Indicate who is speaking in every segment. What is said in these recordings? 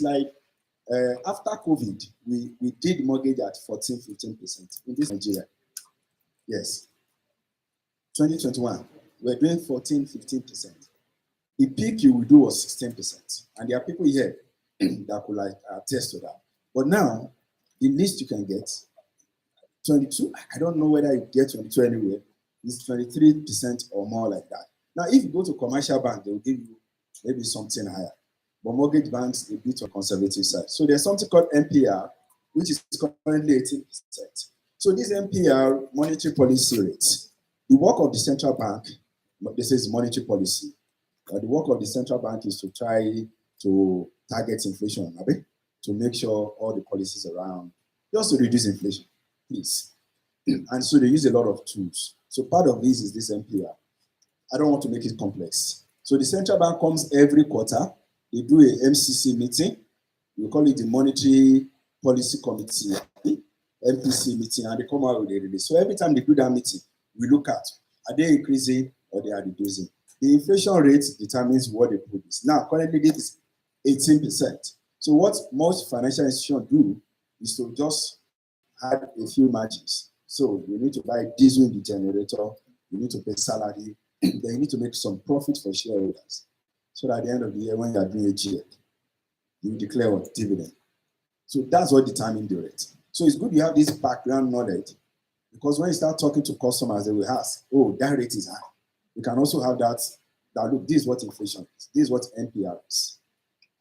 Speaker 1: like after COVID, we did mortgage at 14-15% in this Nigeria. Yes. 2021, we're doing 14-15%. The peak you will do was 16%. And there are people here that could like attest to that. But now, the least you can get, 22, I don't know whether you get 22 anywhere, is 23% or more like that. Now, if you go to commercial bank, they will give you maybe something higher. But mortgage banks, a bit on conservative side. So there's something called MPR, which is currently 18%. So this MPR, monetary policy rate, the work of the central bank, this is monetary policy. The work of the central bank is to try to target inflation, to make sure all the policies around, just to reduce inflation, please. And so they use a lot of tools. So part of this is this MPR. I don't want to make it complex. So the central bank comes every quarter. They do a MCC meeting. We call it the Monetary Policy Committee, MPC meeting, and they come out with a release. So every time they do that meeting, we look at, are they increasing or they are reducing? The inflation rate determines what they produce. Now, currently this is 18%. So what most financial institutions do is to just add a few margins. So you need to buy diesel in the generator, you need to pay salary, then you need to make some profit for shareholders. So that at the end of the year, when you are doing a GL, you declare what dividend. So that's what determines the rate. So it's good you have this background knowledge, because when you start talking to customers, they will ask, oh, that rate is high. You can also have that look, this is what inflation is, this is what NPR is.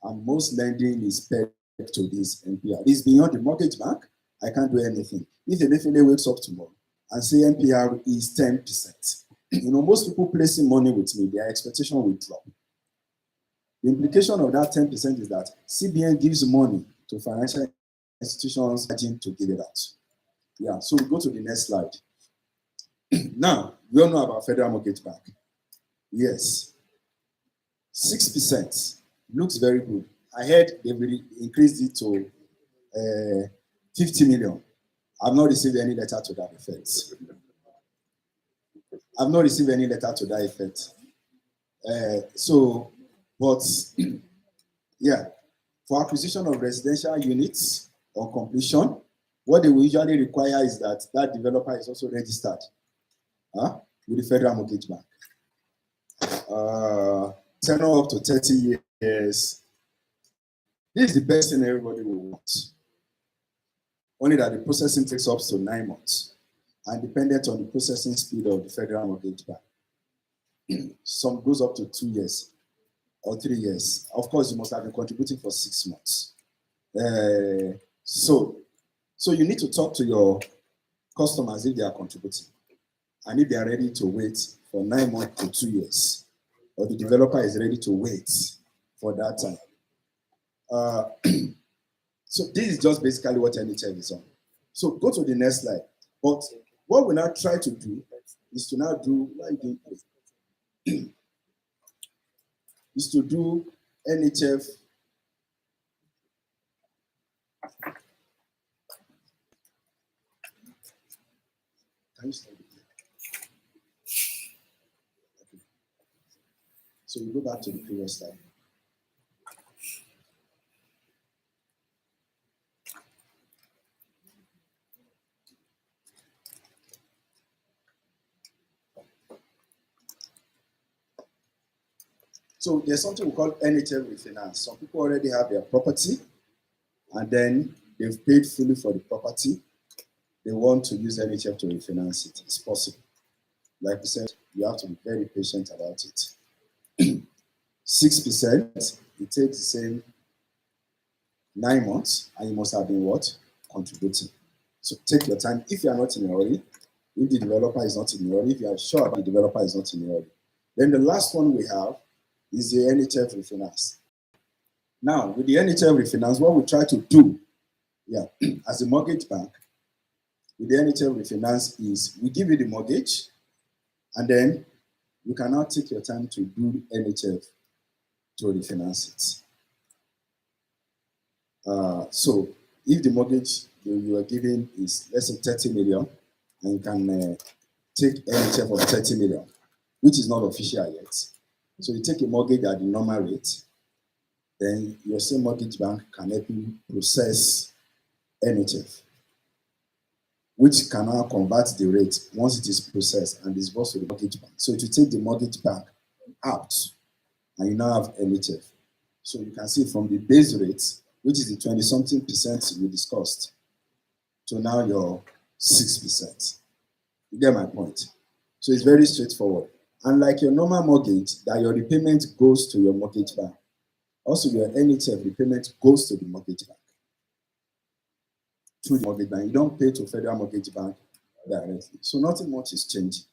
Speaker 1: And most lending is pegged to this NPR. This is beyond the mortgage bank. I can't do anything. If a FLA wakes up tomorrow and say NPR is 10%, most people placing money with me, their expectation will drop. The implication of that 10% is that CBN gives money to financial institutions to give it out. Yeah, so we go to the next slide. Now, we all know about Federal Mortgage Bank. Yes, 6% looks very good. I heard they've increased it to 50 million. I've not received any letter to that effect. I've not received any letter to that effect. But yeah, for acquisition of residential units on completion, what they will usually require is that that developer is also registered with the Federal Mortgage Bank. Tenure up to 30 years. This is the best thing everybody will want. Only that the processing takes up to 9 months and dependent on the processing speed of the Federal Mortgage Bank. Some goes up to 2 years or 3 years. Of course, you must have been contributing for 6 months. So you need to talk to your customers if they are contributing and if they are ready to wait for 9 months to 2 years, or the developer is ready to wait for that time. So this is just basically what NHF is on. So go to the next slide. But what we now try to do is to now do, is to do NHF. Can you slide it? Okay. So you go back to the previous slide. So there's something we call NHF refinance. Some people already have their property and then they've paid fully for the property. They want to use NHF to refinance it. It's possible. Like we said, you have to be very patient about it. 6%, it takes the same 9 months, and you must have been what? Contributing. So take your time. If you are not in a hurry, if the developer is not in a hurry, if you are sure the developer is not in a hurry. Then the last one we have is the NHF refinance. Now, with the NHF refinance, what we try to do, as a mortgage bank, with the NHF refinance is we give you the mortgage, and then you can now take your time to do NHF to refinance it. So if the mortgage you are giving is, let's say, 30 million, and you can take NHF of 30 million, which is not official yet. So you take a mortgage at the normal rate, then your same mortgage bank can help you process NHF, which can now convert the rate once it is processed and disbursed to the mortgage bank. So to take the mortgage bank out, and you now have NHF. So you can see from the base rate, which is the 20-something% we discussed, to now your 6%. You get my point? So it's very straightforward. And like your normal mortgage, that your repayment goes to your mortgage bank. Also, your NHF repayment goes to the mortgage bank. Through the mortgage bank. You don't pay to Federal Mortgage Bank directly. So nothing much is changing.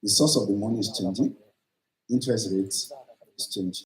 Speaker 1: The source of the money is changing. Interest rates is changing.